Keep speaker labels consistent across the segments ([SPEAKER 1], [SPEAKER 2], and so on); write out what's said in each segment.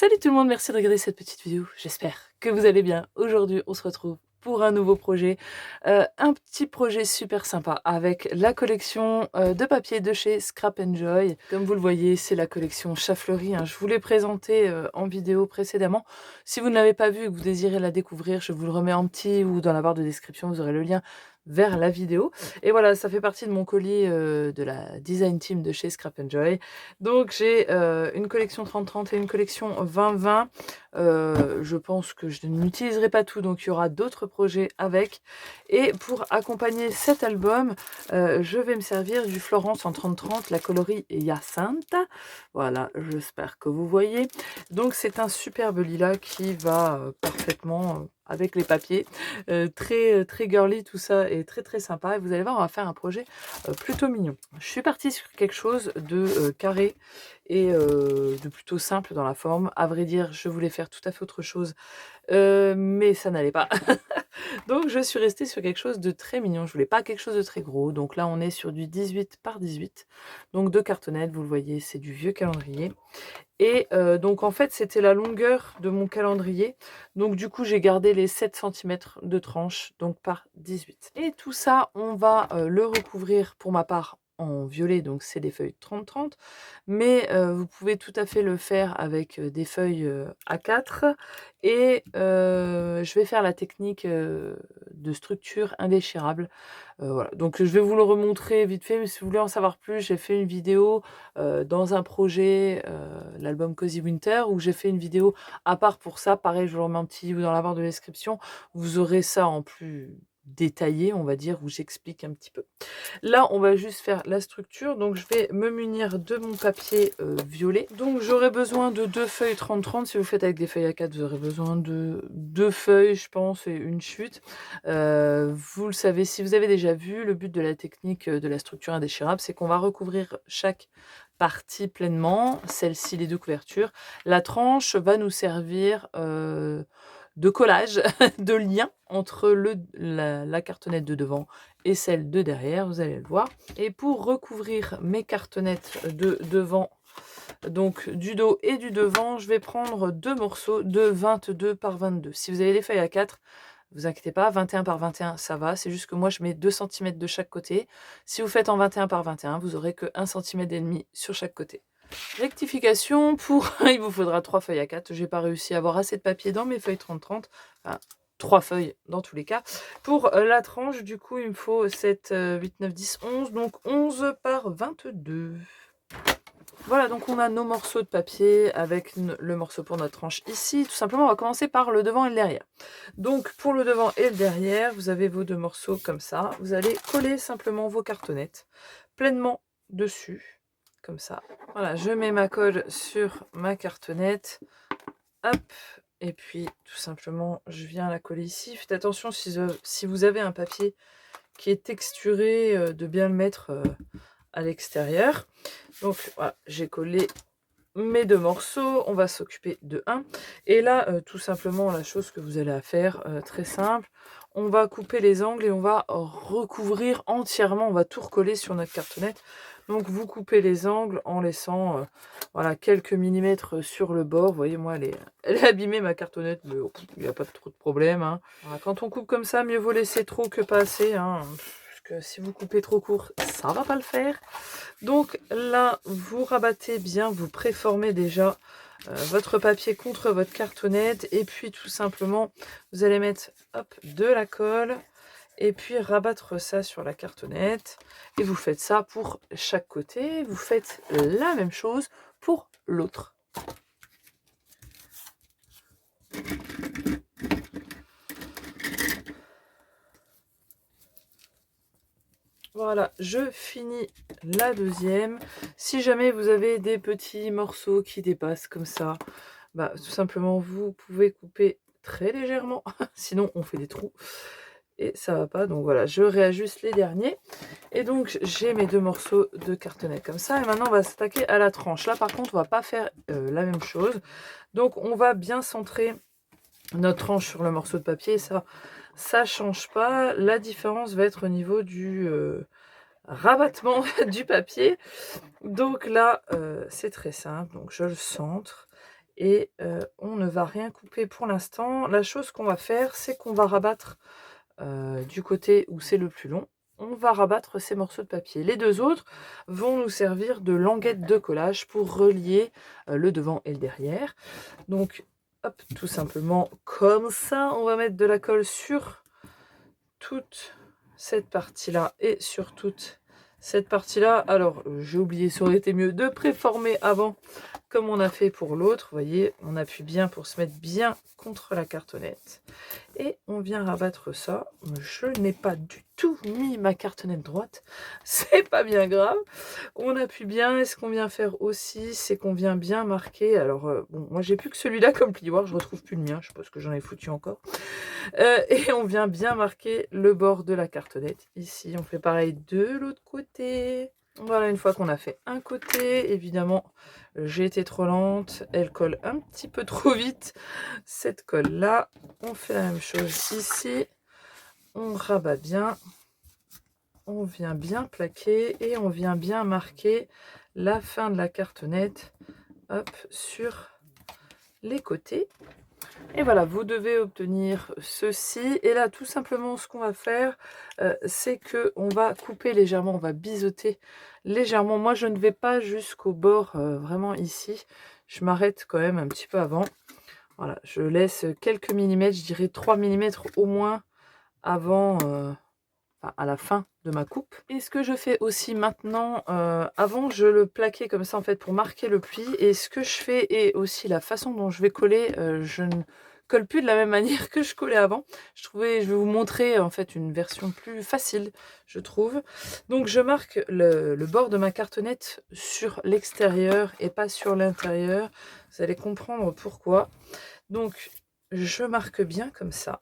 [SPEAKER 1] Salut tout le monde, merci de regarder cette petite vidéo. J'espère que vous allez bien. Aujourd'hui, on se retrouve pour un nouveau projet. Un petit projet super sympa avec la collection de papier de chez Scrap Enjoy. Comme vous le voyez, c'est la collection chat fleuri, hein. Je vous l'ai présentée en vidéo précédemment. Si vous ne l'avez pas vue et que vous désirez la découvrir, je vous le remets en petit ou dans la barre de description, vous aurez le lien vers la vidéo. Et voilà, ça fait partie de mon colis de la design team de chez Scrap Enjoy. Donc j'ai une collection 30-30 et une collection 20-20. Je pense que je n'utiliserai pas tout, donc il y aura d'autres projets avec. Et pour accompagner cet album, je vais me servir du Florence en 30-30, la coloris Hyacinthe. Voilà, j'espère que vous voyez. Donc c'est un superbe lilas qui va parfaitement avec les papiers. Très girly tout ça et très sympa. Et vous allez voir, on va faire un projet plutôt mignon. Je suis partie sur quelque chose de carré et de plutôt simple dans la forme. À vrai dire, je voulais faire tout à fait autre chose, mais ça n'allait pas. Donc je suis restée sur quelque chose de très mignon. Je voulais pas quelque chose de très gros. Donc là, on est sur du 18 par 18. Donc 2 cartonnettes, vous le voyez, c'est du vieux calendrier. Et donc en fait, c'était la longueur de mon calendrier. Donc du coup, j'ai gardé les 7 centimètres de tranche, donc par 18. Et tout ça, on va le recouvrir pour ma part en violet, donc c'est des feuilles 30-30. Mais vous pouvez tout à fait le faire avec des feuilles A4. Et je vais faire la technique de structure indéchirable. Voilà. Donc je vais vous le remontrer vite fait, mais si vous voulez en savoir plus, j'ai fait une vidéo dans un projet, l'album Cozy Winter, où j'ai fait une vidéo à part pour ça. Pareil, je vous le remets un petit dans la barre de description. Vous aurez ça en plus détaillé, on va dire, où j'explique un petit peu. Là, on va juste faire la structure. Donc, je vais me munir de mon papier violet. Donc, j'aurai besoin de 2 feuilles 30-30. Si vous faites avec des feuilles A4, vous aurez besoin de 2 feuilles, je pense, et une chute. Vous le savez, si vous avez déjà vu, le but de la technique de la structure indéchirable, c'est qu'on va recouvrir chaque partie pleinement, celle-ci, les 2 couvertures. La tranche va nous servir de collage, de lien entre la cartonnette de devant et celle de derrière, vous allez le voir. Et pour recouvrir mes cartonnettes de devant, donc du dos et du devant, je vais prendre 2 morceaux de 22 par 22. Si vous avez des feuilles à 4, vous inquiétez pas, 21 par 21, ça va. C'est juste que moi, je mets 2 cm de chaque côté. Si vous faites en 21 par 21, vous aurez que 1,5 cm sur chaque côté. Rectification, il vous faudra 3 feuilles à 4. J'ai pas réussi à avoir assez de papier dans mes feuilles 30-30. Enfin, 3 feuilles dans tous les cas. Pour la tranche, du coup, il me faut 7, 8, 9, 10, 11. Donc 11 par 22. Voilà, donc on a nos morceaux de papier avec le morceau pour notre tranche ici. Tout simplement, on va commencer par le devant et le derrière. Donc pour le devant et le derrière, vous avez vos 2 morceaux comme ça. Vous allez coller simplement vos cartonnettes pleinement dessus, comme ça. Voilà, je mets ma colle sur ma cartonnette. Hop, et puis tout simplement, je viens la coller ici. Faites attention si vous avez un papier qui est texturé, de bien le mettre à l'extérieur. Donc voilà, j'ai collé mes 2 morceaux, on va s'occuper de un. Et là, tout simplement, la chose que vous allez à faire, très simple, on va couper les angles et on va recouvrir entièrement, on va tout recoller sur notre cartonnette. Donc vous coupez les angles en laissant voilà, quelques millimètres sur le bord. Vous voyez, moi, elle est abîmée, ma cartonnette, mais il n'y a pas trop de problème, hein. Voilà, quand on coupe comme ça, mieux vaut laisser trop que pas assez, hein, parce que si vous coupez trop court, ça va pas le faire. Donc là, vous rabattez bien, vous préformez déjà votre papier contre votre cartonnette. Et puis tout simplement, vous allez mettre hop, de la colle et puis rabattre ça sur la cartonnette. Et vous faites ça pour chaque côté. Vous faites la même chose pour l'autre. Voilà, je finis la deuxième. Si jamais vous avez des petits morceaux qui dépassent comme ça, bah, tout simplement, vous pouvez couper très légèrement. Sinon, on fait des trous. Et ça va pas. Donc voilà, je réajuste les derniers. Et donc, j'ai mes 2 morceaux de cartonnet comme ça. Et maintenant, on va s'attaquer à la tranche. Là, par contre, on va pas faire la même chose. Donc, on va bien centrer notre tranche sur le morceau de papier. Ça change pas. La différence va être au niveau du rabattement du papier. Donc là, c'est très simple. Donc je le centre et on ne va rien couper pour l'instant. La chose qu'on va faire, c'est qu'on va rabattre du côté où c'est le plus long. On va rabattre ces morceaux de papier. Les 2 autres vont nous servir de languettes de collage pour relier le devant et le derrière. Donc, hop, tout simplement comme ça, on va mettre de la colle sur toute cette partie-là et sur toute cette partie-là. Alors, j'ai oublié, ça aurait été mieux de préformer avant, comme on a fait pour l'autre. Vous voyez, on appuie bien pour se mettre bien contre la cartonnette. Et on vient rabattre ça. Je n'ai pas du tout mis ma cartonnette droite. C'est pas bien grave. On appuie bien. Et ce qu'on vient faire aussi, c'est qu'on vient bien marquer. Alors, bon, moi j'ai plus que celui-là comme plioir. Je retrouve plus le mien. Je sais pas ce que j'en ai foutu encore. Et on vient bien marquer le bord de la cartonnette. Ici, on fait pareil de l'autre côté. Voilà, une fois qu'on a fait un côté, évidemment, j'ai été trop lente. Elle colle un petit peu trop vite, cette colle-là. On fait la même chose ici. On rabat bien. On vient bien plaquer et on vient bien marquer la fin de la cartonnette, hop, sur les côtés. Et voilà, vous devez obtenir ceci. Et là, tout simplement, ce qu'on va faire, c'est qu'on va couper légèrement, on va biseauter légèrement. Moi, je ne vais pas jusqu'au bord, vraiment ici. Je m'arrête quand même un petit peu avant. Voilà, je laisse quelques millimètres, je dirais 3 millimètres au moins avant, enfin, à la fin de ma coupe. Et ce que je fais aussi maintenant, avant, je le plaquais comme ça, en fait, pour marquer le pli. Et ce que je fais, et aussi la façon dont je vais coller, je ne colle plus de la même manière que je collais avant. Je vais vous montrer, en fait, une version plus facile, je trouve. Donc, je marque le bord de ma cartonnette sur l'extérieur et pas sur l'intérieur. Vous allez comprendre pourquoi. Donc, je marque bien comme ça.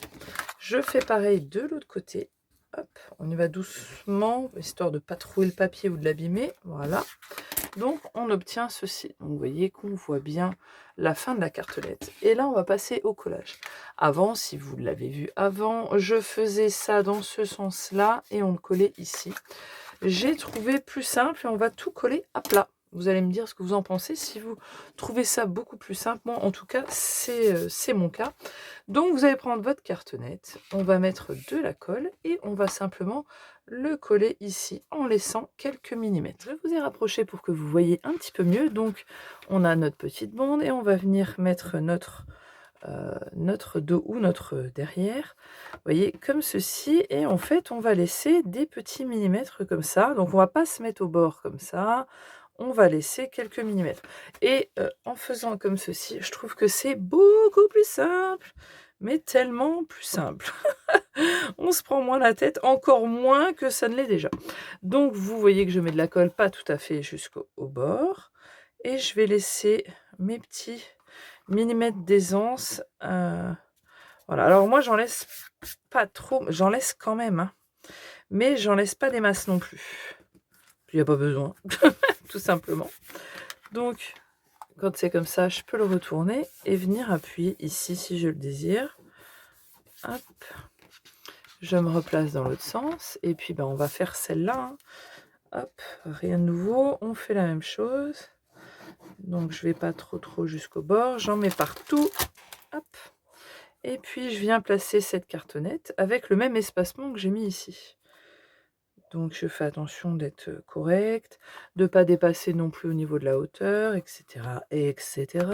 [SPEAKER 1] Je fais pareil de l'autre côté. Hop, on y va doucement, histoire de ne pas trouer le papier ou de l'abîmer. Voilà. Donc, on obtient ceci. Donc, vous voyez qu'on voit bien la fin de la cartonnette. Et là, on va passer au collage. Avant, si vous l'avez vu avant, je faisais ça dans ce sens-là et on le collait ici. J'ai trouvé plus simple et on va tout coller à plat. Vous allez me dire ce que vous en pensez, si vous trouvez ça beaucoup plus simple. Moi, en tout cas, c'est mon cas. Donc, vous allez prendre votre cartonnette, on va mettre de la colle et on va simplement le coller ici en laissant quelques millimètres. Je vous ai rapproché pour que vous voyez un petit peu mieux. Donc, on a notre petite bande et on va venir mettre notre dos ou notre derrière. Vous voyez, comme ceci. Et en fait, on va laisser des petits millimètres comme ça. Donc, on va pas se mettre au bord comme ça. On va laisser quelques millimètres. Et en faisant comme ceci, je trouve que c'est beaucoup plus simple, mais tellement plus simple. On se prend moins la tête, encore moins que ça ne l'est déjà. Donc, vous voyez que je mets de la colle pas tout à fait jusqu'au bord. Et je vais laisser mes petits millimètres d'aisance. Voilà. Alors, moi, j'en laisse pas trop. J'en laisse quand même, hein, mais j'en laisse pas des masses non plus. Il n'y a pas besoin, tout simplement. Donc, quand c'est comme ça, je peux le retourner et venir appuyer ici si je le désire. Hop. Je me replace dans l'autre sens. Et puis, ben, on va faire celle-là. Hein. Hop, rien de nouveau. On fait la même chose. Donc, je vais pas trop jusqu'au bord. J'en mets partout. Hop. Et puis, je viens placer cette cartonnette avec le même espacement que j'ai mis ici. Donc, je fais attention d'être correcte, de ne pas dépasser non plus au niveau de la hauteur, etc. etc.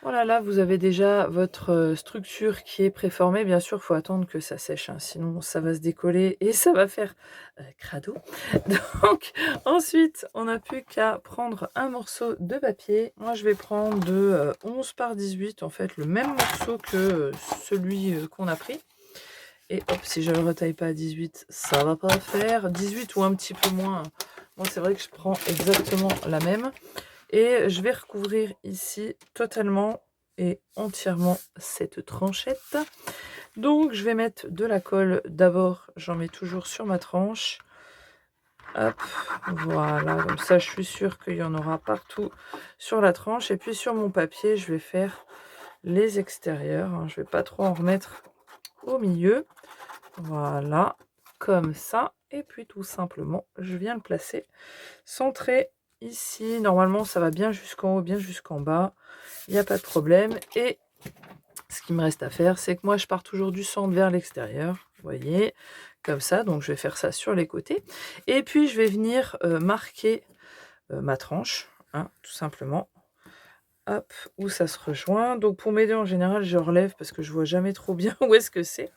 [SPEAKER 1] Voilà, là, vous avez déjà votre structure qui est préformée. Bien sûr, il faut attendre que ça sèche, hein, sinon ça va se décoller et ça va faire crado. Donc, ensuite, on n'a plus qu'à prendre un morceau de papier. Moi, je vais prendre de 11 par 18, en fait, le même morceau que celui qu'on a pris. Et hop, si je ne le retaille pas à 18, ça va pas faire. 18 ou un petit peu moins. Moi, c'est vrai que je prends exactement la même. Et je vais recouvrir ici totalement et entièrement cette tranchette. Donc, je vais mettre de la colle. D'abord, j'en mets toujours sur ma tranche. Hop, voilà. Comme ça, je suis sûre qu'il y en aura partout sur la tranche. Et puis, sur mon papier, je vais faire les extérieurs. Hein. Je ne vais pas trop en remettre au milieu. Voilà, comme ça. Et puis tout simplement, je viens le placer centré ici. Normalement, ça va bien jusqu'en haut, bien jusqu'en bas. Il n'y a pas de problème. Et ce qui me reste à faire, c'est que moi, je pars toujours du centre vers l'extérieur. Vous voyez, comme ça. Donc, je vais faire ça sur les côtés. Et puis, je vais venir marquer ma tranche, hein, tout simplement. Hop, où ça se rejoint. Donc, pour m'aider, en général, je relève parce que je vois jamais trop bien où est-ce que c'est.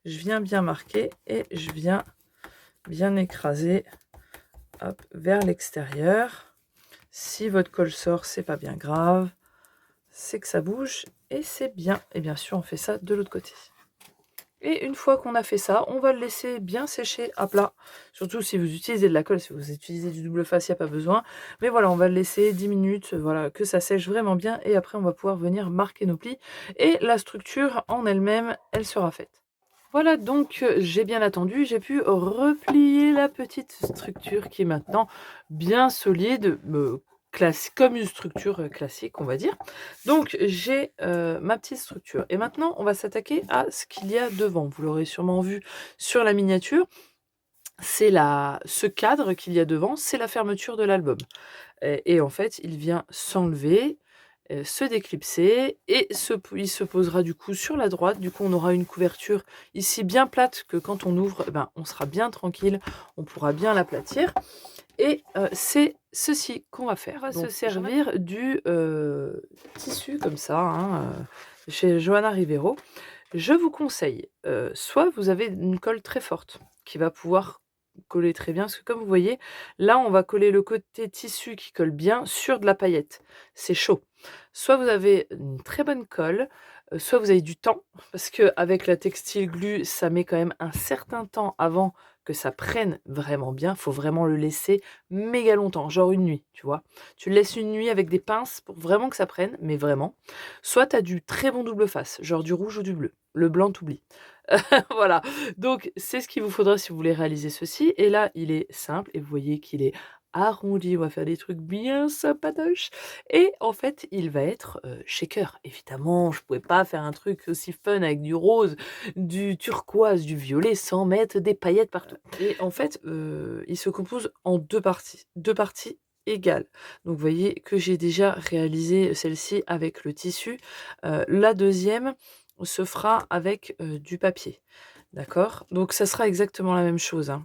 [SPEAKER 1] Je viens bien marquer et je viens bien écraser, hop, vers l'extérieur. Si votre colle sort, c'est pas bien grave. C'est que ça bouge et c'est bien. Et bien sûr, on fait ça de l'autre côté. Et une fois qu'on a fait ça, on va le laisser bien sécher à plat. Surtout si vous utilisez de la colle, si vous utilisez du double face, il n'y a pas besoin. Mais voilà, on va le laisser 10 minutes, voilà, que ça sèche vraiment bien. Et après, on va pouvoir venir marquer nos plis. Et la structure en elle-même, elle sera faite. Voilà, donc j'ai bien attendu, j'ai pu replier la petite structure qui est maintenant bien solide, comme une structure classique, on va dire. Donc j'ai ma petite structure. Et maintenant, on va s'attaquer à ce qu'il y a devant. Vous l'aurez sûrement vu sur la miniature. C'est ce cadre qu'il y a devant, c'est la fermeture de l'album. Et en fait, il vient s'enlever, se déclipser et il se posera du coup sur la droite. Du coup, on aura une couverture ici bien plate que quand on ouvre, ben, on sera bien tranquille, on pourra bien l'aplatir. Et c'est ceci qu'on va faire. On va se servir du tissu comme ça, hein, chez Johanna Rivero. Je vous conseille, soit vous avez une colle très forte qui va pouvoir coller très bien, parce que comme vous voyez, là, on va coller le côté tissu qui colle bien sur de la paillette. C'est chaud. Soit vous avez une très bonne colle, soit vous avez du temps, parce qu'avec la textile glue, ça met quand même un certain temps avant que ça prenne vraiment bien. Il faut vraiment le laisser méga longtemps, genre une nuit, tu vois. Tu le laisses une nuit avec des pinces pour vraiment que ça prenne, mais vraiment. Soit tu as du très bon double face, genre du rouge ou du bleu. Le blanc, t'oublies. Voilà, donc c'est ce qu'il vous faudra si vous voulez réaliser ceci. Et là, il est simple et vous voyez qu'il est arrondi. On va faire des trucs bien sympatoches. Et en fait, il va être shaker. Évidemment, je ne pouvais pas faire un truc aussi fun avec du rose, du turquoise, du violet sans mettre des paillettes partout. Et en fait, il se compose en deux parties égales. Donc vous voyez que j'ai déjà réalisé celle-ci avec le tissu. La deuxième se fera avec du papier. D'accord? Donc ça sera exactement la même chose, hein.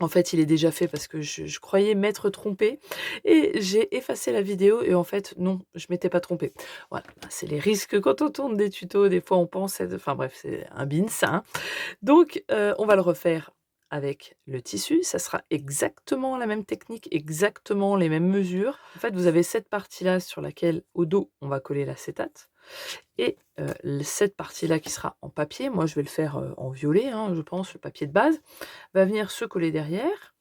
[SPEAKER 1] En fait, il est déjà fait parce que je croyais m'être trompée et j'ai effacé la vidéo et en fait, non, je m'étais pas trompée. Voilà, c'est les risques quand on tourne des tutos. Des fois, on pense être... Enfin bref, c'est un bins, hein. Donc, on va le refaire avec le tissu. Ça sera exactement la même technique, exactement les mêmes mesures. En fait, vous avez cette partie-là sur laquelle, au dos, on va coller l'acétate. Et cette partie-là qui sera en papier, moi je vais le faire en violet, hein, je pense, le papier de base, va venir se coller derrière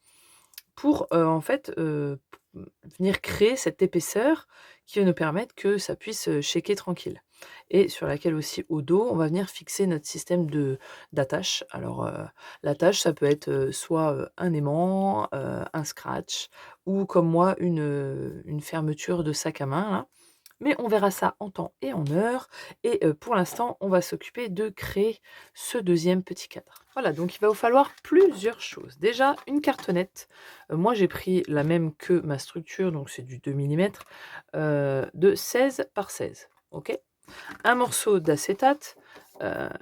[SPEAKER 1] pour en fait venir créer cette épaisseur qui va nous permettre que ça puisse shaker tranquille. Et sur laquelle aussi au dos, on va venir fixer notre système d'attache. Alors l'attache, ça peut être soit un aimant, un scratch, ou comme moi, une fermeture de sac à main, là. Mais on verra ça en temps et en heure. Et pour l'instant, on va s'occuper de créer ce deuxième petit cadre. Voilà, donc il va vous falloir plusieurs choses. Déjà, une cartonnette. Moi, j'ai pris la même que ma structure, donc c'est du 2 mm, de 16 par 16. Ok, un morceau d'acétate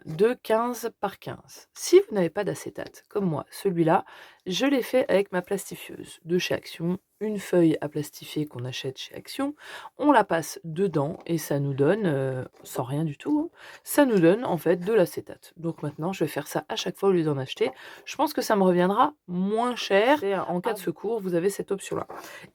[SPEAKER 1] de 15 par 15. Si vous n'avez pas d'acétate, comme moi, celui-là, je l'ai fait avec ma plastifieuse de chez Action, une feuille à plastifier qu'on achète chez Action, on la passe dedans et ça nous donne, sans rien du tout, hein, ça nous donne en fait de l'acétate. Donc maintenant, je vais faire ça à chaque fois au lieu d'en acheter. Je pense que ça me reviendra moins cher et en cas de secours, vous avez cette option-là.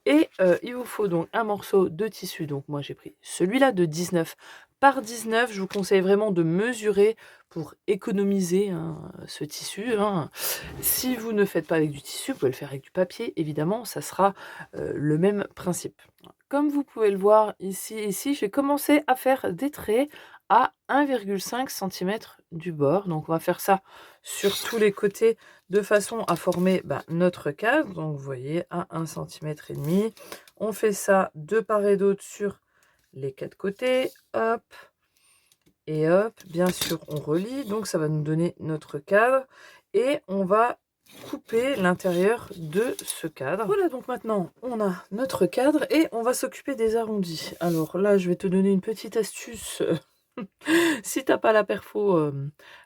[SPEAKER 1] Et il vous faut donc un morceau de tissu. Donc moi, j'ai pris celui-là de 19 par 19. Je vous conseille vraiment de mesurer pour économiser, hein, ce tissu, hein. Si vous ne faites pas avec du tissu, vous pouvez le faire avec du papier, évidemment, ça sera le même principe. Comme vous pouvez le voir ici, j'ai commencé à faire des traits à 1,5 cm du bord. Donc on va faire ça sur tous les côtés de façon à former notre case. Donc vous voyez, à 1,5 cm. On fait ça de part et d'autre sur les 4 côtés. Hop. Et hop, bien sûr, on relie. Donc ça va nous donner notre cadre. Et on va couper l'intérieur de ce cadre. Voilà, donc maintenant, on a notre cadre et on va s'occuper des arrondis. Alors là, je vais te donner une petite astuce. Si t'as pas la perfo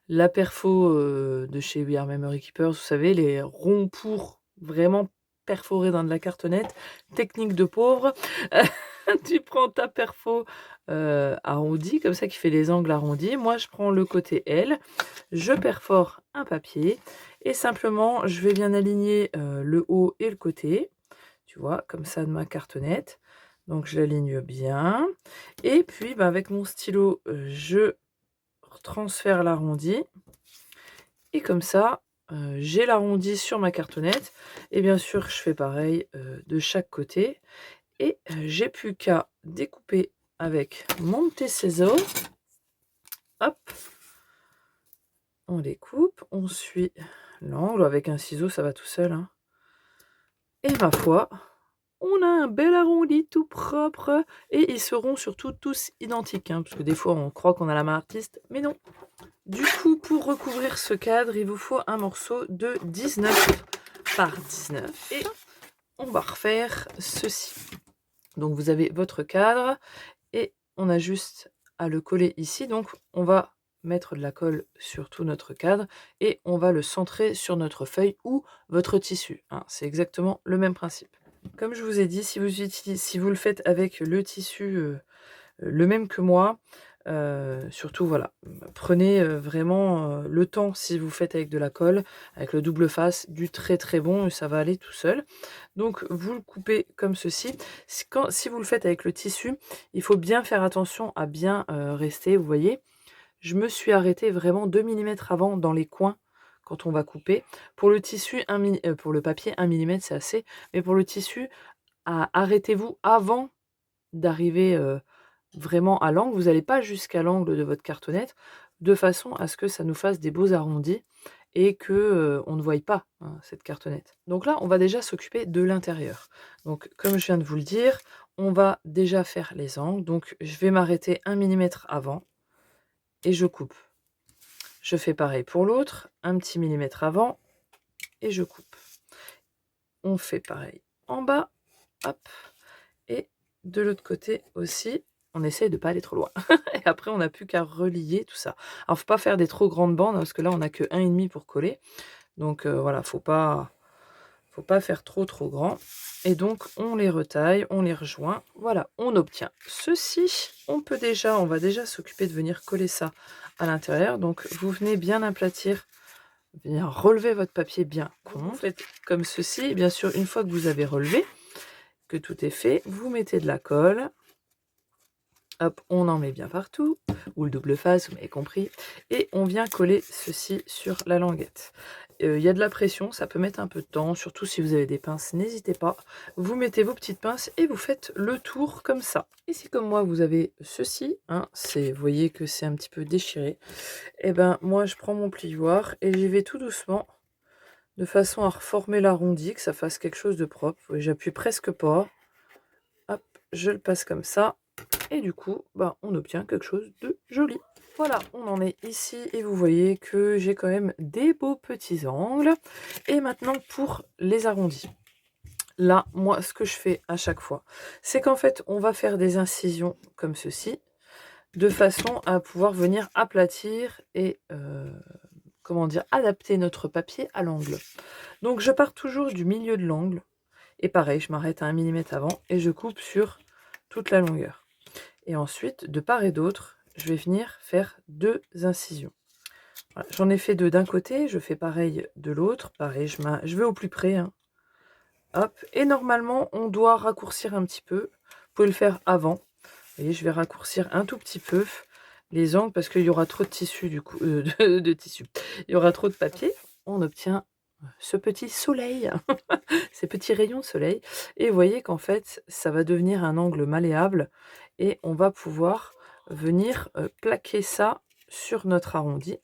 [SPEAKER 1] de chez We Are Memory Keepers, vous savez, les ronds pour vraiment perforer dans de la cartonnette, technique de pauvre. Tu prends ta perfo arrondie, comme ça, qui fait les angles arrondis. Moi, je prends le côté L, je perfore un papier et simplement, je vais bien aligner le haut et le côté, tu vois, comme ça, de ma cartonnette. Donc, je l'aligne bien. Et puis, bah, avec mon stylo, je transfère l'arrondi. Et comme ça, j'ai l'arrondi sur ma cartonnette. Et bien sûr, je fais pareil de chaque côté. Et j'ai plus qu'à découper avec mon petit ciseau. Hop, on découpe, on suit l'angle. Avec un ciseau, ça va tout seul, hein. Et ma foi, on a un bel arrondi tout propre. Et ils seront surtout tous identiques, hein, parce que des fois, on croit qu'on a la main artiste, mais non. Du coup, pour recouvrir ce cadre, il vous faut un morceau de 19 par 19. Et on va refaire ceci. Donc, vous avez votre cadre et on a juste à le coller ici. Donc, on va mettre de la colle sur tout notre cadre et on va le centrer sur notre feuille ou votre tissu, hein. C'est exactement le même principe. Comme je vous ai dit, si vous le faites avec le tissu le même que moi, surtout voilà, prenez vraiment le temps, si vous faites avec de la colle, avec le double face, du très très bon, ça va aller tout seul. Donc vous le coupez comme ceci. Si vous le faites avec le tissu, il faut bien faire attention à bien rester, vous voyez. Je me suis arrêtée vraiment 2 millimètres avant dans les coins quand on va couper. Pour le tissu, pour le papier, 1 millimètre c'est assez, mais pour le tissu, arrêtez-vous avant d'arriver vraiment à l'angle. Vous n'allez pas jusqu'à l'angle de votre cartonnette, de façon à ce que ça nous fasse des beaux arrondis et que on ne voie pas, hein, cette cartonnette. Donc là, on va déjà s'occuper de l'intérieur. Donc comme je viens de vous le dire, on va déjà faire les angles. Donc je vais m'arrêter 1 millimètre avant et je coupe. Je fais pareil pour l'autre, un petit millimètre avant et je coupe. On fait pareil en bas, hop, et de l'autre côté aussi, on essaye de pas aller trop loin. Et après, on n'a plus qu'à relier tout ça. Alors, faut pas faire des trop grandes bandes, hein, parce que là, on n'a que 1,5 pour coller. Donc voilà, faut pas faire trop grand. Et donc, on les retaille, on les rejoint. Voilà, on obtient ceci. On va déjà s'occuper de venir coller ça à l'intérieur. Donc, vous venez bien aplatir, bien relever votre papier bien contre. Vous faites comme ceci. Et bien sûr, une fois que vous avez relevé, que tout est fait, vous mettez de la colle. Hop, on en met bien partout, ou le double face, vous m'avez compris. Et on vient coller ceci sur la languette. Il y a de la pression, ça peut mettre un peu de temps, surtout si vous avez des pinces, n'hésitez pas. Vous mettez vos petites pinces et vous faites le tour comme ça. Et si comme moi vous avez ceci, hein, vous voyez que c'est un petit peu déchiré, et ben moi je prends mon plioir et j'y vais tout doucement, de façon à reformer l'arrondi, que ça fasse quelque chose de propre. J'appuie presque pas. Hop, je le passe comme ça. Et du coup, bah, on obtient quelque chose de joli. Voilà, on en est ici et vous voyez que j'ai quand même des beaux petits angles. Et maintenant pour les arrondis. Là, moi, ce que je fais à chaque fois, c'est qu'en fait, on va faire des incisions comme ceci, de façon à pouvoir venir aplatir et, comment dire, adapter notre papier à l'angle. Donc, je pars toujours du milieu de l'angle. Et pareil, je m'arrête à 1 millimètre avant et je coupe sur toute la longueur. Et ensuite, de part et d'autre, je vais venir faire 2 incisions. Voilà, j'en ai fait 2 d'un côté, je fais pareil de l'autre. Pareil, je vais au plus près, hein. Hop, et normalement, on doit raccourcir un petit peu. Vous pouvez le faire avant. Vous voyez, je vais raccourcir un tout petit peu les angles parce qu'il y aura trop de tissu, du coup, de tissu. Il y aura trop de papier. On obtient ce petit soleil, ces petits rayons de soleil. Et vous voyez qu'en fait, ça va devenir un angle malléable et on va pouvoir venir plaquer ça sur notre arrondi.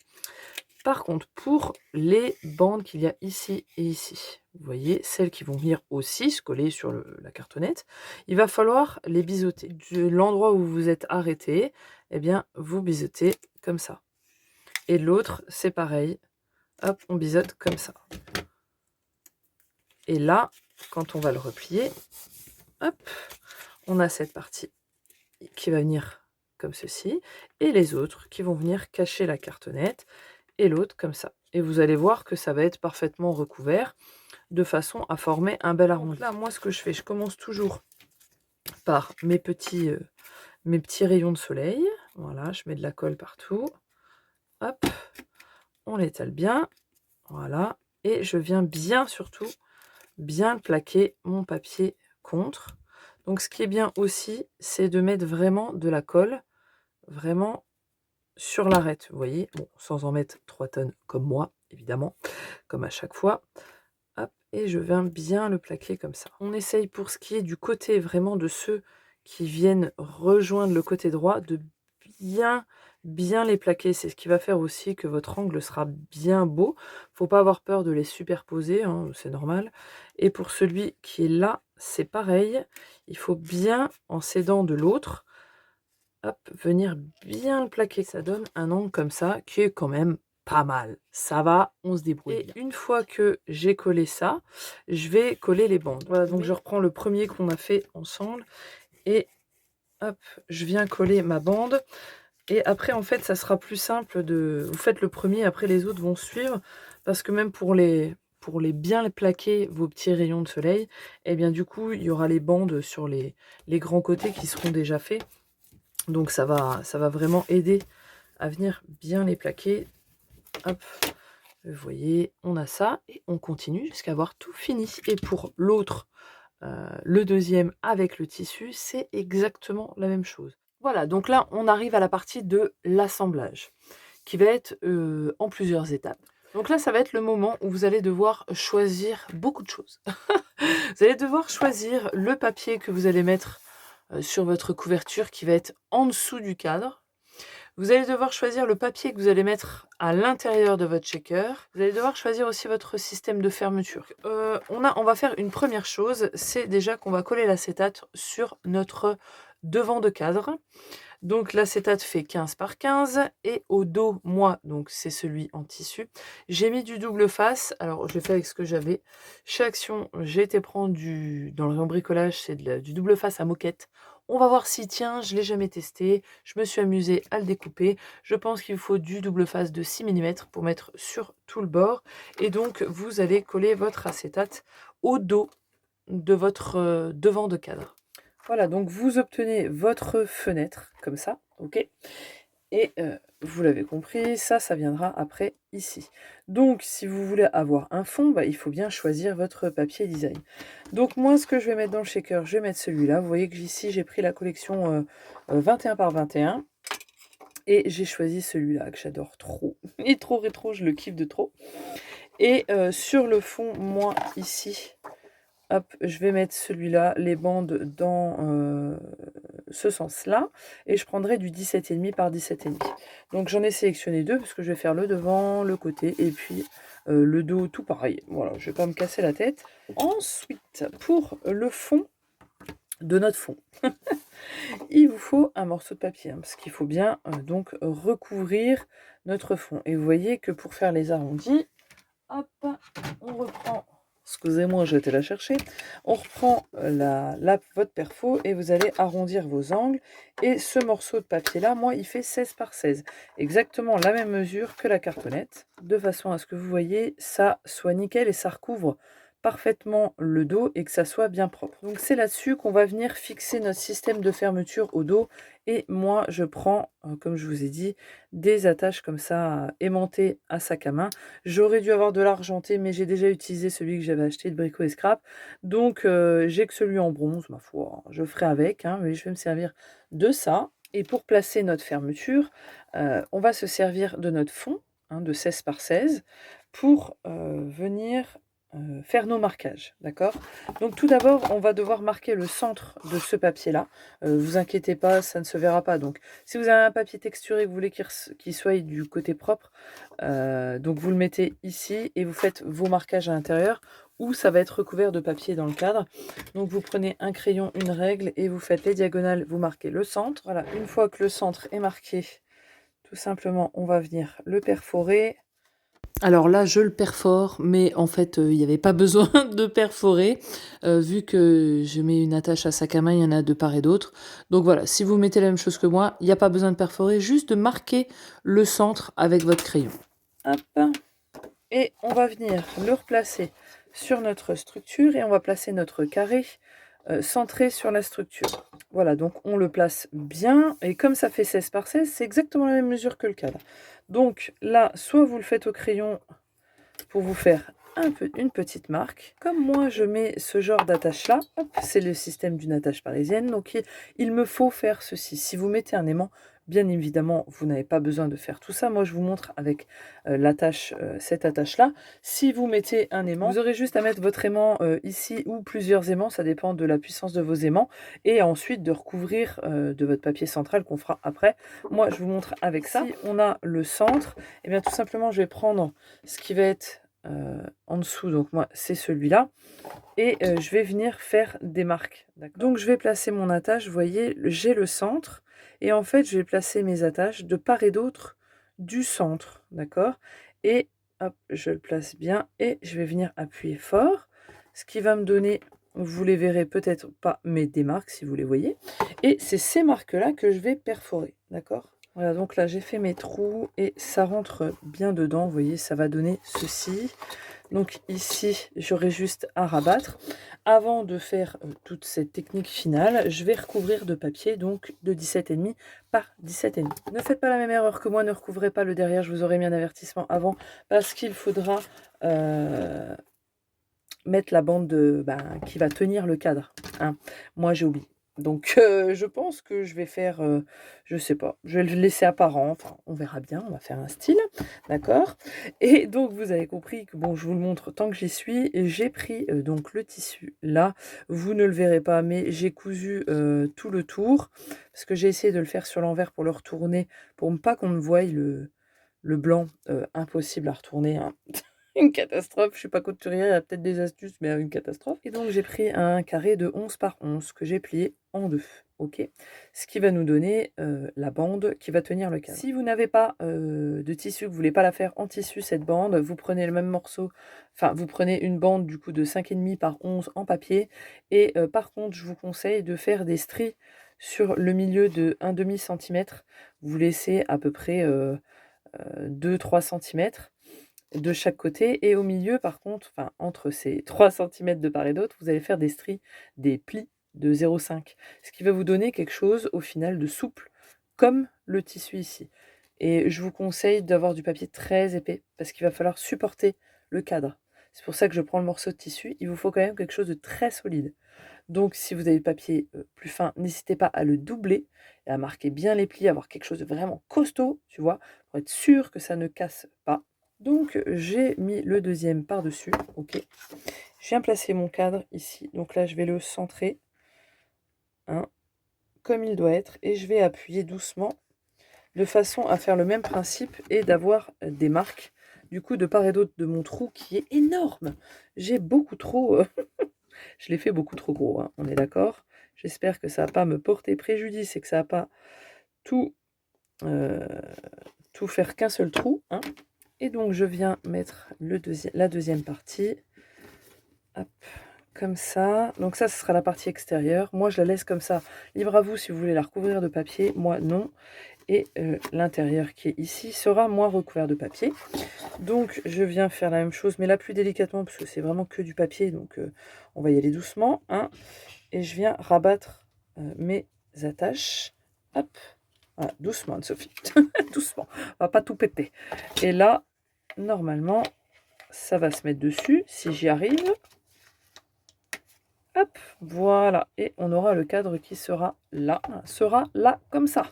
[SPEAKER 1] Par contre, pour les bandes qu'il y a ici et ici, vous voyez, celles qui vont venir aussi se coller sur la cartonnette, il va falloir les biseauter. De l'endroit où vous êtes arrêté, eh bien, vous biseautez comme ça. Et l'autre, c'est pareil. Hop, on biseaute comme ça. Et là, quand on va le replier, hop, on a cette partie qui va venir comme ceci, et les autres qui vont venir cacher la cartonnette, et l'autre comme ça. Et vous allez voir que ça va être parfaitement recouvert, de façon à former un bel arrondi. Donc là, moi, ce que je fais, je commence toujours par mes petits rayons de soleil. Voilà, je mets de la colle partout. Hop, on l'étale bien. Voilà, et je viens bien surtout bien plaquer mon papier contre. Donc ce qui est bien aussi, c'est de mettre vraiment de la colle, vraiment sur l'arête, vous voyez, bon, sans en mettre 3 tonnes comme moi, évidemment, comme à chaque fois. Hop, et je viens bien le plaquer comme ça. On essaye pour ce qui est du côté vraiment de ceux qui viennent rejoindre le côté droit, de bien les plaquer. C'est ce qui va faire aussi que votre angle sera bien beau. Faut pas avoir peur de les superposer, hein, c'est normal. Et pour celui qui est là, c'est pareil. Il faut bien, en s'aidant de l'autre, hop, venir bien le plaquer. Ça donne un angle comme ça qui est quand même pas mal. Ça va, on se débrouille. Et une fois que j'ai collé ça, je vais coller les bandes. Voilà, donc je reprends le premier qu'on a fait ensemble et hop, je viens coller ma bande. Et après, en fait, ça sera plus simple de... Vous faites le premier, après les autres vont suivre, parce que même pour les bien les plaquer, vos petits rayons de soleil, et bien du coup, il y aura les bandes sur les grands côtés qui seront déjà faits. Donc ça va vraiment aider à venir bien les plaquer. Hop, vous voyez, on a ça, et on continue jusqu'à avoir tout fini. Et pour l'autre, le deuxième avec le tissu, c'est exactement la même chose. Voilà, donc là, on arrive à la partie de l'assemblage, qui va être en plusieurs étapes. Donc là, ça va être le moment où vous allez devoir choisir beaucoup de choses. Vous allez devoir choisir le papier que vous allez mettre sur votre couverture, qui va être en dessous du cadre. Vous allez devoir choisir le papier que vous allez mettre à l'intérieur de votre shaker. Vous allez devoir choisir aussi votre système de fermeture. On va faire une première chose, c'est déjà qu'on va coller l'acétate sur notre devant de cadre. Donc l'acétate fait 15 par 15 et au dos, moi, donc c'est celui en tissu, j'ai mis du double face. Alors j'ai fait avec ce que j'avais. Chez Action, j'ai été prendre dans le bricolage, c'est du double face à moquette. On va voir s'il tient, je ne l'ai jamais testé. Je me suis amusée à le découper. Je pense qu'il faut du double face de 6 mm pour mettre sur tout le bord. Et donc vous allez coller votre acétate au dos de votre devant de cadre. Voilà, donc vous obtenez votre fenêtre, comme ça, ok. Et vous l'avez compris, ça viendra après ici. Donc, si vous voulez avoir un fond, il faut bien choisir votre papier design. Donc, moi, ce que je vais mettre dans le shaker, je vais mettre celui-là. Vous voyez que ici, j'ai pris la collection 21 par 21. Et j'ai choisi celui-là, que j'adore trop. Il est trop rétro, je le kiffe de trop. Et sur le fond, moi, ici... Hop, je vais mettre celui-là, les bandes dans ce sens-là. Et je prendrai du 17,5 par 17,5. Donc j'en ai sélectionné deux parce que je vais faire le devant, le côté et puis le dos, tout pareil. Voilà, je ne vais pas me casser la tête. Ensuite, pour le fond de notre fond, il vous faut un morceau de papier. Parce qu'il faut bien donc recouvrir notre fond. Et vous voyez que pour faire les arrondis, hop, on reprend... Excusez-moi, j'ai été la chercher. On reprend votre perfo et vous allez arrondir vos angles. Et ce morceau de papier-là, moi, il fait 16 par 16. Exactement la même mesure que la cartonnette. De façon à ce que vous voyez, ça soit nickel et ça recouvre parfaitement le dos et que ça soit bien propre. Donc c'est là-dessus qu'on va venir fixer notre système de fermeture au dos. Et moi, je prends, comme je vous ai dit, des attaches comme ça aimantées à sac à main. J'aurais dû avoir de l'argenté, mais j'ai déjà utilisé celui que j'avais acheté de Brico et Scrap. Donc, j'ai que celui en bronze, ma foi. Je ferai avec, hein, mais je vais me servir de ça. Et pour placer notre fermeture, on va se servir de notre fond, hein, de 16 par 16, pour venir faire nos marquages, d'accord? Donc tout d'abord, on va devoir marquer le centre de ce papier-là. Vous inquiétez pas, ça ne se verra pas. Donc, si vous avez un papier texturé, vous voulez qu'il soit du côté propre, donc vous le mettez ici et vous faites vos marquages à l'intérieur ou ça va être recouvert de papier dans le cadre. Donc vous prenez un crayon, une règle et vous faites les diagonales, vous marquez le centre. Voilà, une fois que le centre est marqué, tout simplement, on va venir le perforer. Alors là, je le perfore, mais en fait, il n'y avait pas besoin de perforer, vu que je mets une attache à sac à main, il y en a de part et d'autre. Donc voilà, si vous mettez la même chose que moi, il n'y a pas besoin de perforer, juste de marquer le centre avec votre crayon. Hop, et on va venir le replacer sur notre structure et on va placer notre carré centré sur la structure. Voilà, donc on le place bien, et comme ça fait 16 par 16, c'est exactement la même mesure que le cadre. Donc là, soit vous le faites au crayon pour vous faire une petite marque. Comme moi, je mets ce genre d'attache là, c'est le système d'une attache parisienne, donc il me faut faire ceci. Si vous mettez un aimant, bien évidemment, vous n'avez pas besoin de faire tout ça. Moi, je vous montre avec cette attache-là. Si vous mettez un aimant, vous aurez juste à mettre votre aimant ici ou plusieurs aimants, ça dépend de la puissance de vos aimants, et ensuite de recouvrir de votre papier central qu'on fera après. Moi, je vous montre avec ça. Si on a le centre, et bien tout simplement, je vais prendre ce qui va être en dessous, donc moi c'est celui-là, et je vais venir faire des marques. Donc je vais placer mon attache, vous voyez, j'ai le centre, et en fait je vais placer mes attaches de part et d'autre du centre, d'accord, et hop, je le place bien, et je vais venir appuyer fort, ce qui va me donner, vous les verrez peut-être pas, mais des marques si vous les voyez, et c'est ces marques-là que je vais perforer, d'accord. Voilà, donc là j'ai fait mes trous et ça rentre bien dedans, vous voyez, ça va donner ceci. Donc ici, j'aurai juste à rabattre. Avant de faire toute cette technique finale, je vais recouvrir de papier, donc de 17,5 par 17,5. Ne faites pas la même erreur que moi, ne recouvrez pas le derrière, je vous aurais mis un avertissement avant, parce qu'il faudra mettre la bande qui va tenir le cadre, hein. Moi, j'ai oublié. Donc, je pense que je vais faire, je sais pas, je vais le laisser apparent, enfin, on verra bien, on va faire un style, d'accord. Et donc, vous avez compris que, bon, je vous le montre tant que j'y suis, et j'ai pris donc le tissu là, vous ne le verrez pas, mais j'ai cousu tout le tour, parce que j'ai essayé de le faire sur l'envers pour le retourner, pour ne pas qu'on me voie le blanc, impossible à retourner, hein. Une catastrophe, je suis pas couturière, il y a peut-être des astuces, mais une catastrophe. Et donc j'ai pris un carré de 11 par 11 que j'ai plié en deux, ok. Ce qui va nous donner la bande qui va tenir le cadre. Si vous n'avez pas de tissu, que vous voulez pas la faire en tissu cette bande, vous prenez le même morceau, enfin vous prenez une bande du coup de 5,5 par 11 en papier, et par contre je vous conseille de faire des stries sur le milieu de 1,5 cm. Vous laissez à peu près 2-3 cm de chaque côté, et au milieu par contre, enfin entre ces 3 cm de part et d'autre, vous allez faire des stries, des plis de 0,5, ce qui va vous donner quelque chose au final de souple, comme le tissu ici. Et je vous conseille d'avoir du papier très épais, parce qu'il va falloir supporter le cadre. C'est pour ça que je prends le morceau de tissu, il vous faut quand même quelque chose de très solide. Donc si vous avez le papier plus fin, n'hésitez pas à le doubler, et à marquer bien les plis, avoir quelque chose de vraiment costaud, tu vois, pour être sûr que ça ne casse pas. Donc j'ai mis le deuxième par-dessus, ok. Je viens placer mon cadre ici, donc là je vais le centrer, hein, comme il doit être, et je vais appuyer doucement, de façon à faire le même principe et d'avoir des marques, du coup de part et d'autre de mon trou qui est énorme. J'ai beaucoup trop, je l'ai fait beaucoup trop gros, hein, on est d'accord. J'espère que ça va pas me porter préjudice et que ça va pas tout, tout faire qu'un seul trou, hein. Et donc je viens mettre la deuxième partie, hop, comme ça. Donc ça, ce sera la partie extérieure. Moi, je la laisse comme ça. Libre à vous si vous voulez la recouvrir de papier. Moi, non. Et l'intérieur qui est ici sera moins recouvert de papier. Donc je viens faire la même chose, mais là plus délicatement, parce que c'est vraiment que du papier. Donc on va y aller doucement, hein. Et je viens rabattre mes attaches. Hop. Voilà, doucement, Anne-Sophie. Doucement. On va pas tout péter. Et là, normalement, ça va se mettre dessus, si j'y arrive. Hop, voilà. Et on aura le cadre qui sera là comme ça.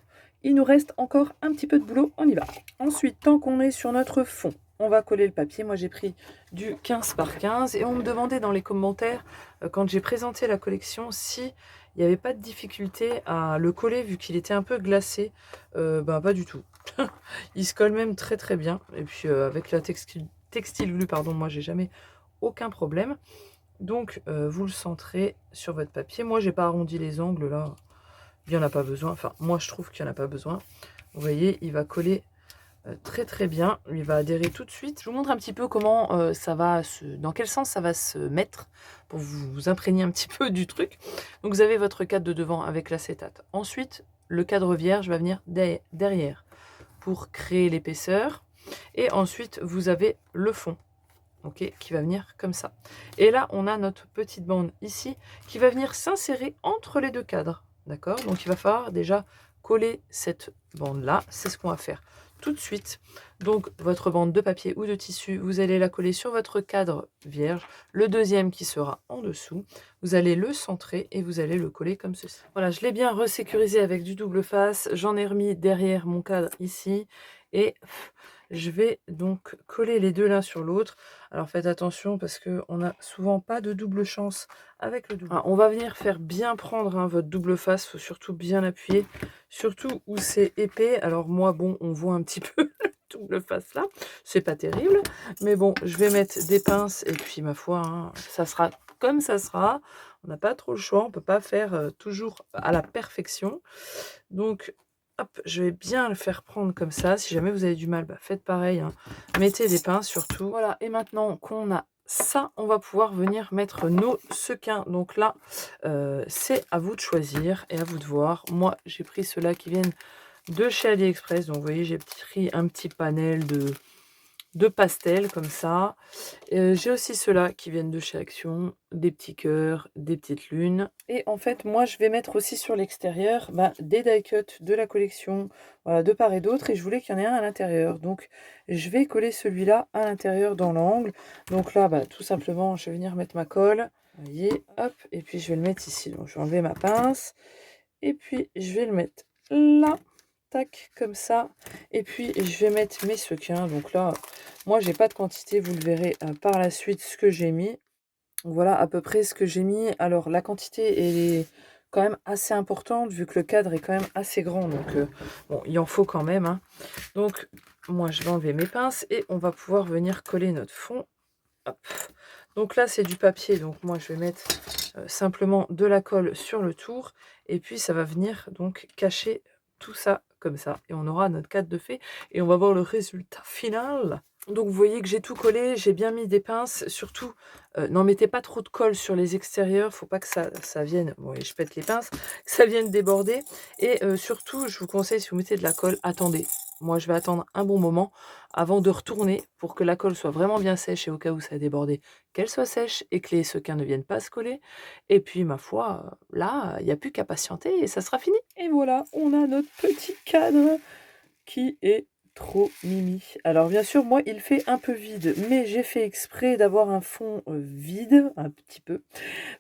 [SPEAKER 1] Il nous reste encore un petit peu de boulot, on y va. Ensuite, tant qu'on est sur notre fond, on va coller le papier. Moi, j'ai pris du 15 par 15. Et on me demandait dans les commentaires, quand j'ai présenté la collection, si il n'y avait pas de difficulté à le coller, vu qu'il était un peu glacé. Pas du tout. Il se colle même très très bien. Et puis, avec la textile glue, pardon, moi, j'ai jamais aucun problème. Donc, vous le centrez sur votre papier. Moi, j'ai pas arrondi les angles, là. Il n'y en a pas besoin. Enfin, moi, je trouve qu'il n'y en a pas besoin. Vous voyez, il va coller très, très bien. Il va adhérer tout de suite. Je vous montre un petit peu comment, dans quel sens ça va se mettre pour vous imprégner un petit peu du truc. Donc vous avez votre cadre de devant avec l'acétate. Ensuite, le cadre vierge va venir derrière pour créer l'épaisseur et ensuite vous avez le fond, OK, qui va venir comme ça. Et là, on a notre petite bande ici qui va venir s'insérer entre les 2 cadres, d'accord? Donc il va falloir déjà coller cette bande-là, c'est ce qu'on va faire tout de suite. Donc votre bande de papier ou de tissu, vous allez la coller sur votre cadre vierge, le deuxième qui sera en dessous, vous allez le centrer et vous allez le coller comme ceci. Voilà, je l'ai bien resécurisé avec du double face, j'en ai remis derrière mon cadre ici et je vais donc coller les 2 l'un sur l'autre. Alors faites attention parce qu'on n'a souvent pas de double chance avec le double. Ah, on va venir faire bien prendre hein, votre double face, il faut surtout bien appuyer, surtout où c'est épais. Alors moi, bon, on voit un petit peu le double face là, c'est pas terrible, mais bon, je vais mettre des pinces et puis ma foi, hein, ça sera comme ça sera. On n'a pas trop le choix, on peut pas faire toujours à la perfection. Donc hop, je vais bien le faire prendre comme ça. Si jamais vous avez du mal, bah, faites pareil, hein. Mettez des pinces surtout. Voilà, et maintenant qu'on a ça, on va pouvoir venir mettre nos sequins. Donc là, c'est à vous de choisir et à vous de voir. Moi, j'ai pris ceux-là qui viennent de chez AliExpress. Donc vous voyez, j'ai pris un petit panel de pastels comme ça. J'ai aussi ceux-là qui viennent de chez Action, des petits cœurs, des petites lunes. Et en fait, moi, je vais mettre aussi sur l'extérieur bah, des die cuts de la collection, voilà, de part et d'autre. Et je voulais qu'il y en ait un à l'intérieur. Donc, je vais coller celui-là à l'intérieur dans l'angle. Donc là, bah, tout simplement, je vais venir mettre ma colle. Vous voyez, hop. Et puis, je vais le mettre ici. Donc, je vais enlever ma pince. Et puis, je vais le mettre là. Tac, comme ça. Et puis, je vais mettre mes sequins. Donc là, moi, j'ai pas de quantité. Vous le verrez par la suite ce que j'ai mis. Donc voilà à peu près ce que j'ai mis. Alors, la quantité est quand même assez importante vu que le cadre est quand même assez grand. Donc, bon, il en faut quand même. Hein. Donc, moi, je vais enlever mes pinces et on va pouvoir venir coller notre fond. Hop. Donc là, c'est du papier. Donc, moi, je vais mettre simplement de la colle sur le tour. Et puis, ça va venir donc cacher tout ça comme ça. Et on aura notre cadre de fée. Et on va voir le résultat final. Donc vous voyez que j'ai tout collé, j'ai bien mis des pinces, surtout n'en mettez pas trop de colle sur les extérieurs, faut pas que ça vienne, bon et je pète les pinces, que ça vienne déborder. Et surtout, je vous conseille, si vous mettez de la colle, attendez. Moi, je vais attendre un bon moment avant de retourner pour que la colle soit vraiment bien sèche et au cas où ça a débordé, qu'elle soit sèche et que les sequins ne viennent pas se coller. Et puis, ma foi, là, il n'y a plus qu'à patienter et ça sera fini. Et voilà, on a notre petit cadre qui est trop mimi. Alors bien sûr, moi, il fait un peu vide, mais j'ai fait exprès d'avoir un fond vide, un petit peu,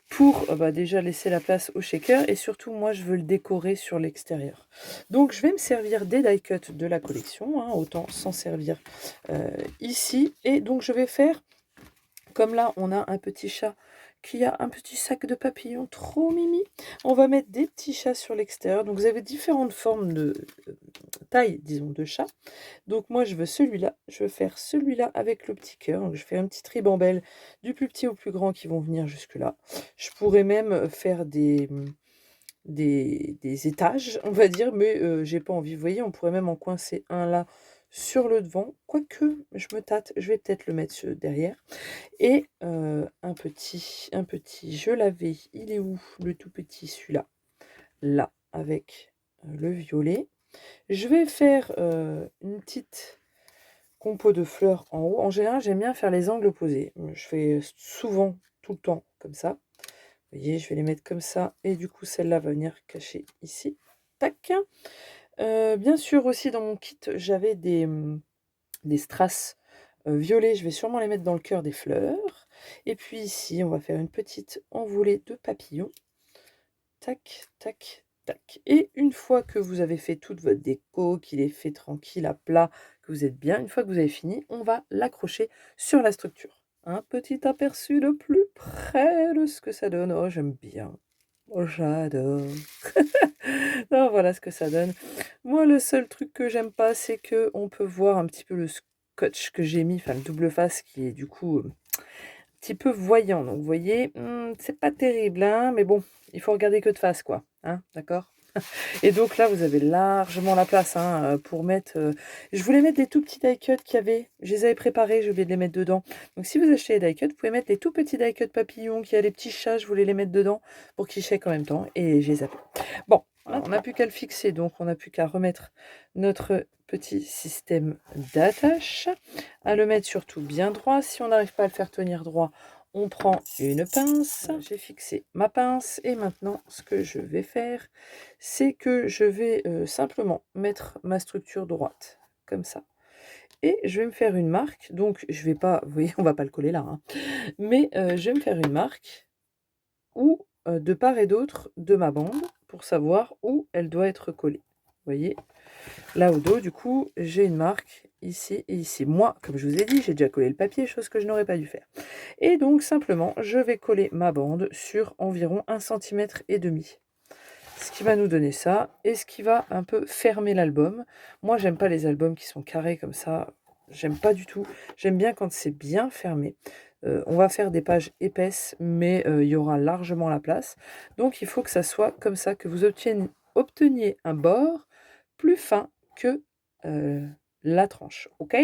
[SPEAKER 1] pour bah, déjà laisser la place au shaker, et surtout, moi, je veux le décorer sur l'extérieur. Donc, je vais me servir des die cuts de la collection, hein, autant s'en servir ici, et donc, je vais faire, comme là, on a un petit chat qui a un petit sac de papillons trop mimi. On va mettre des petits chats sur l'extérieur. Donc, vous avez différentes formes de taille, disons, de chat. Donc moi, je veux celui-là. Je veux faire celui-là avec le petit cœur. Donc je fais un petit ribambelle du plus petit au plus grand qui vont venir jusque-là. Je pourrais même faire des étages, on va dire, mais j'ai pas envie. Vous voyez, on pourrait même en coincer un là sur le devant. Quoique, je me tâte, je vais peut-être le mettre derrière. Et un petit, je l'avais. Il est où, le tout petit, celui-là? Là, avec le violet. Je vais faire une petite compo de fleurs en haut. En général, j'aime bien faire les angles opposés. Je fais souvent, tout le temps, comme ça. Vous voyez, je vais les mettre comme ça. Et du coup, celle-là va venir cacher ici. Tac. Bien sûr, aussi, dans mon kit, j'avais des strass violets. Je vais sûrement les mettre dans le cœur des fleurs. Et puis ici, on va faire une petite envolée de papillons. Tac, tac, tac. Et une fois que vous avez fait toute votre déco, qu'il est fait tranquille, à plat, que vous êtes bien, une fois que vous avez fini, on va l'accrocher sur la structure. Un petit aperçu de plus près de ce que ça donne. Oh, j'aime bien. Oh, j'adore. Non, voilà ce que ça donne. Moi, le seul truc que j'aime pas, c'est que on peut voir un petit peu le scotch que j'ai mis, enfin le double face qui est du coup un petit peu voyant. Donc, vous voyez, c'est pas terrible, hein, mais bon, il faut regarder que de face, quoi. Hein, d'accord? Et donc là, vous avez largement la place hein, pour mettre... Je voulais mettre des tout petits die-cut qu'il y avait. Je les avais préparés, j'ai oublié de les mettre dedans. Donc si vous achetez les die-cut, vous pouvez mettre les tout petits die-cut papillons, qui a les petits chats, je voulais les mettre dedans pour qu'ils shake en même temps. Et j'ai zappé. Bon, alors, on n'a plus qu'à le fixer, donc on n'a plus qu'à remettre notre petit système d'attache, à le mettre surtout bien droit. Si on n'arrive pas à le faire tenir droit, on prend une pince. J'ai fixé ma pince et maintenant ce que je vais faire, c'est que je vais simplement mettre ma structure droite, comme ça. Et je vais me faire une marque, donc je vais pas, vous voyez, on va pas le coller là, hein, mais je vais me faire une marque où, de part et d'autre de ma bande, pour savoir où elle doit être collée. Vous voyez, là au dos, du coup, j'ai une marque ici et ici. Moi, comme je vous ai dit, j'ai déjà collé le papier, chose que je n'aurais pas dû faire. Et donc, simplement, je vais coller ma bande sur environ 1,5 cm. Ce qui va nous donner ça, et ce qui va un peu fermer l'album. Moi, j'aime pas les albums qui sont carrés comme ça. J'aime pas du tout. J'aime bien quand c'est bien fermé. On va faire des pages épaisses, mais il y aura largement la place. Donc, il faut que ça soit comme ça, que vous obteniez un bord plus fin que la tranche. OK?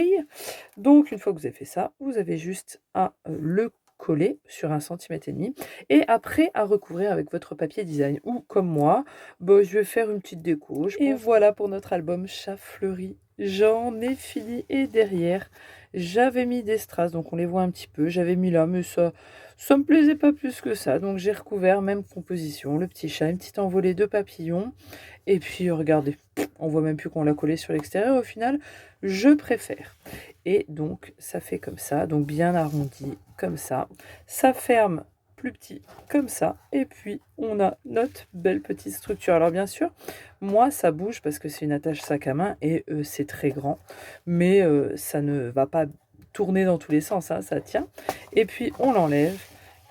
[SPEAKER 1] Donc, une fois que vous avez fait ça, vous avez juste à le coller sur 1,5 cm et après à recouvrir avec votre papier design. Ou comme moi, bah, je vais faire une petite déco. Et voilà pour notre album Chat Fleuri. J'en ai fini et derrière, j'avais mis des strass, donc on les voit un petit peu. J'avais mis là, mais ça me plaisait pas plus que ça. Donc j'ai recouvert, même composition, le petit chat, une petite envolée de papillons. Et puis regardez, on voit même plus qu'on l'a collé sur l'extérieur au final. Je préfère. Et donc ça fait comme ça, donc bien arrondi comme ça. Ça ferme plus petit comme ça. Et puis on a notre belle petite structure. Alors bien sûr, moi ça bouge parce que c'est une attache sac à main et c'est très grand. Mais ça ne va pas tourner dans tous les sens, hein, ça tient. Et puis on l'enlève.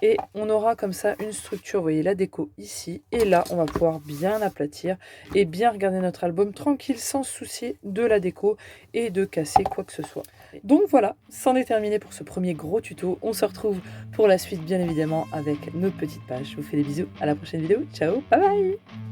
[SPEAKER 1] Et on aura comme ça une structure, vous voyez la déco ici, et là on va pouvoir bien aplatir et bien regarder notre album tranquille sans se soucier de la déco et de casser quoi que ce soit. Donc voilà, c'en est terminé pour ce premier gros tuto. On se retrouve pour la suite bien évidemment avec nos petites pages. Je vous fais des bisous, à la prochaine vidéo, ciao, bye bye.